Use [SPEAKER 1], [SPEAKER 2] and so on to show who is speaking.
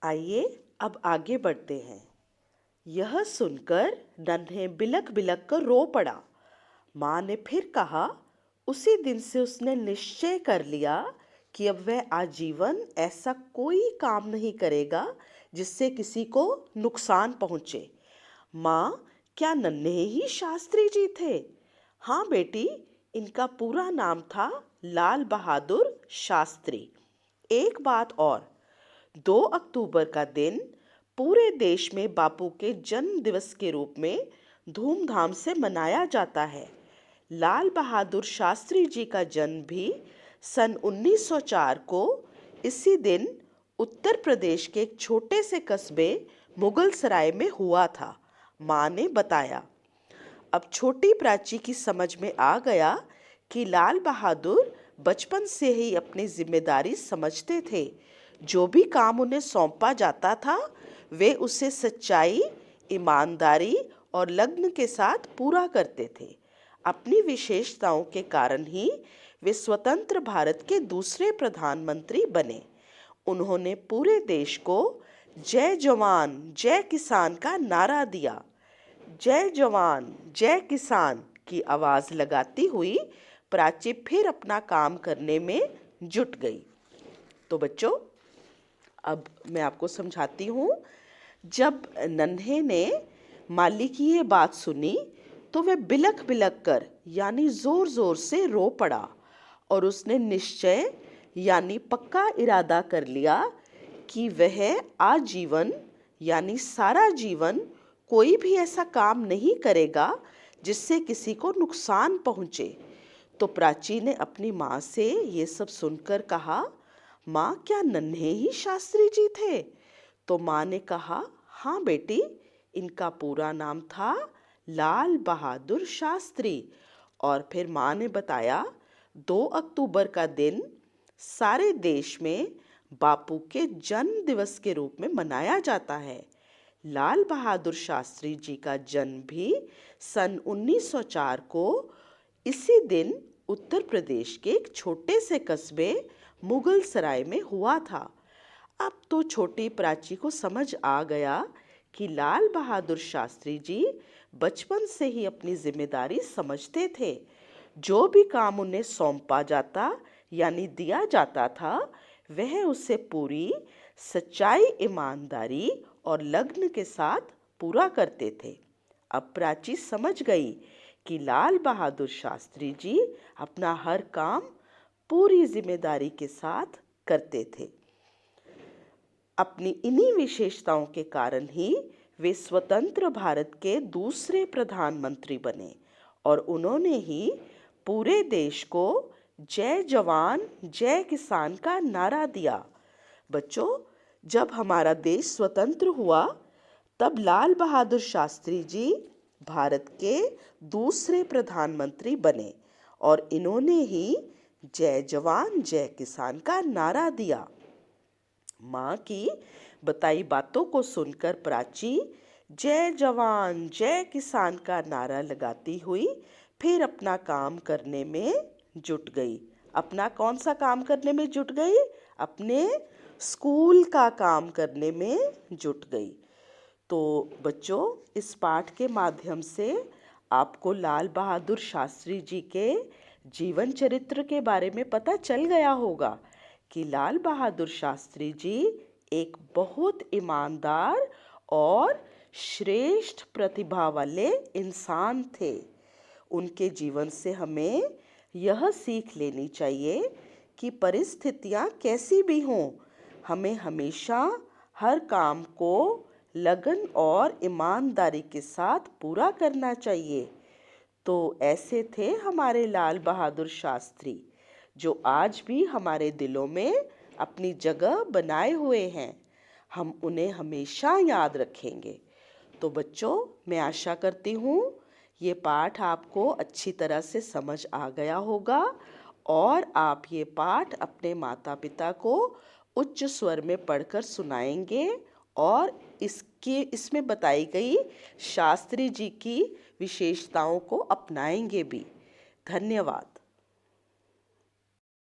[SPEAKER 1] आइए अब आगे बढ़ते हैं। यह सुनकर नन्हे बिलक बिलक कर रो पड़ा। माँ ने फिर कहा, उसी दिन से उसने निश्चय कर लिया कि अब वह आजीवन ऐसा कोई काम नहीं करेगा जिससे किसी को नुकसान पहुंचे। माँ, क्या नन्हे ही शास्त्री जी थे? हाँ बेटी, इनका पूरा नाम था लाल बहादुर शास्त्री। एक बात और, 2 अक्टूबर का दिन पूरे देश में बापू के जन्म दिवस के रूप में धूमधाम से मनाया जाता है। लाल बहादुर शास्त्री जी का जन्म भी सन 1904 को इसी दिन उत्तर प्रदेश के एक छोटे से कस्बे मुगल सराय में हुआ था, माँ ने बताया। अब छोटी प्राची की समझ में आ गया कि लाल बहादुर बचपन से ही अपनी जिम्मेदारी समझते थे। जो भी काम उन्हें सौंपा जाता था वे उसे सच्चाई, ईमानदारी और लगन के साथ पूरा करते थे। अपनी विशेषताओं के कारण ही वे स्वतंत्र भारत के दूसरे प्रधानमंत्री बने। उन्होंने पूरे देश को जय जवान जय किसान का नारा दिया। जय जवान जय किसान की आवाज लगाती हुई प्राची फिर अपना काम करने में जुट गई। तो बच्चों, अब मैं आपको समझाती हूँ। जब नन्हे ने माली की ये बात सुनी तो वह बिलख बिलख कर यानी जोर जोर से रो पड़ा और उसने निश्चय यानी पक्का इरादा कर लिया कि वह आजीवन यानी सारा जीवन कोई भी ऐसा काम नहीं करेगा जिससे किसी को नुकसान पहुंचे। तो प्राची ने अपनी माँ से ये सब सुनकर कहा, माँ, क्या नन्हे ही शास्त्री जी थे? तो माँ ने कहा, हाँ बेटी, इनका पूरा नाम था लाल बहादुर शास्त्री। और फिर माँ ने बताया, 2 अक्टूबर का दिन सारे देश में बापू के जन्म दिवस के रूप में मनाया जाता है। लाल बहादुर शास्त्री जी का जन्म भी सन 1904 को इसी दिन उत्तर प्रदेश के एक छोटे से कस्बे मुगल सराय में हुआ था। अब तो छोटी प्राची को समझ आ गया कि लाल बहादुर शास्त्री जी बचपन से ही अपनी जिम्मेदारी समझते थे। जो भी काम उन्हें सौंपा जाता यानी दिया जाता था वह उसे पूरी सच्चाई, ईमानदारी और लगन के साथ पूरा करते थे। अब प्राची समझ गई कि लाल बहादुर शास्त्री जी अपना हर काम पूरी जिम्मेदारी के साथ करते थे। अपनी इन्हीं विशेषताओं के कारण ही वे स्वतंत्र भारत के दूसरे प्रधानमंत्री बने और उन्होंने ही पूरे देश को जय जवान जय किसान का नारा दिया। बच्चों, जब हमारा देश स्वतंत्र हुआ तब लाल बहादुर शास्त्री जी भारत के दूसरे प्रधानमंत्री बने और इन्होंने ही जय जवान जय किसान का नारा दिया। माँ की बताई बातों को सुनकर प्राची जय जवान जय किसान का नारा लगाती हुई फिर अपना काम करने में जुट गई। अपना कौन सा काम करने में जुट गई? अपने स्कूल का काम करने में जुट गई। तो बच्चों, इस पाठ के माध्यम से आपको लाल बहादुर शास्त्री जी के जीवन चरित्र के बारे में पता चल गया होगा कि लाल बहादुर शास्त्री जी एक बहुत ईमानदार और श्रेष्ठ प्रतिभा वाले इंसान थे। उनके जीवन से हमें यह सीख लेनी चाहिए कि परिस्थितियाँ कैसी भी हों, हमें हमेशा हर काम को लगन और ईमानदारी के साथ पूरा करना चाहिए। तो ऐसे थे हमारे लाल बहादुर शास्त्री, जो आज भी हमारे दिलों में अपनी जगह बनाए हुए हैं। हम उन्हें हमेशा याद रखेंगे। तो बच्चों, मैं आशा करती हूँ ये पाठ आपको अच्छी तरह से समझ आ गया होगा और आप ये पाठ अपने माता पिता को उच्च स्वर में पढ़कर सुनाएंगे और इसमें बताई गई शास्त्री जी की विशेषताओं को अपनाएंगे भी। धन्यवाद।